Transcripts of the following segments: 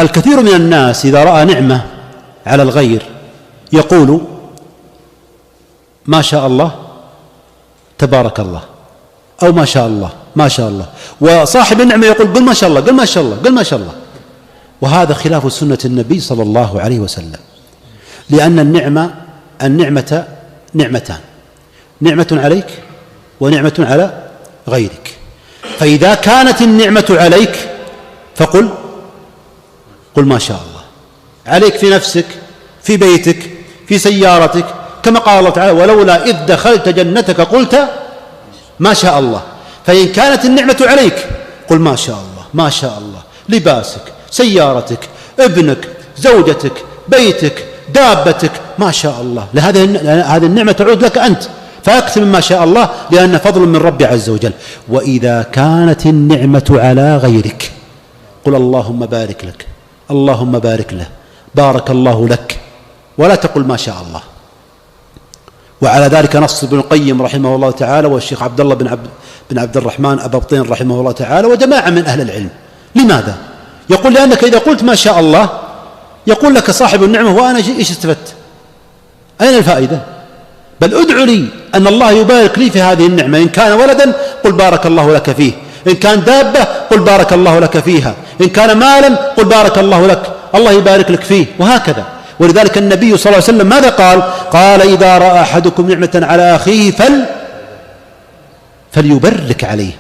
الكثير من الناس إذا رأى نعمة على الغير يقول ما شاء الله تبارك الله، أو ما شاء الله ما شاء الله، وصاحب النعمة يقول قل ما شاء الله، قل ما شاء الله، قل ما شاء الله. وهذا خلاف سنة النبي صلى الله عليه وسلم، لأن النعمة نعمتان، نعمة عليك ونعمة على غيرك. فإذا كانت النعمة عليك فقل ما شاء الله، عليك في نفسك، في بيتك، في سيارتك، كما قال الله تعالى ولولا إذ دخلت جنتك قلت ما شاء الله. فإن كانت النعمة عليك قل ما شاء الله ما شاء الله، لباسك، سيارتك، ابنك، زوجتك، بيتك، دابتك، ما شاء الله. هذه النعمة تعود لك أنت، فأكثر مما شاء الله، لأن فضل من ربي عز وجل. وإذا كانت النعمة على غيرك قل اللهم بارك لك، اللهم بارك له، بارك الله لك، ولا تقل ما شاء الله. وعلى ذلك نص ابن القيم رحمه الله تعالى، والشيخ عبد الله بن عبد الرحمن أبابطين رحمه الله تعالى، وجماعة من أهل العلم. لماذا؟ يقول لأنك إذا قلت ما شاء الله يقول لك صاحب النعمة وأنا إيش استفدت؟ أين الفائدة؟ بل ادعو لي أن الله يبارك لي في هذه النعمة، إن كان ولدا قل بارك الله لك فيه، إن كان دابة قل بارك الله لك فيها، إن كان مالا قل بارك الله لك، الله يبارك لك فيه، وهكذا. ولذلك النبي صلى الله عليه وسلم ماذا قال؟ قال إذا رأى أحدكم نعمة على أخيه فليبرك عليه.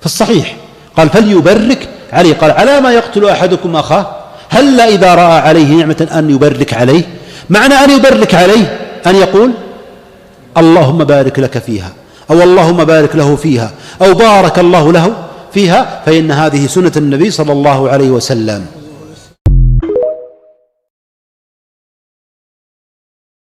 في الصحيح قال فليبرك عليه، قال على ما يقتل أحدكم أخاه، هلا إذا رأى عليه نعمة أن يبرك عليه. معنى أن يبرك عليه أن يقول اللهم بارك لك فيها، أو اللهم بارك له فيها، أو بارك الله له فيها، فإن هذه سنة النبي صلى الله عليه وسلم.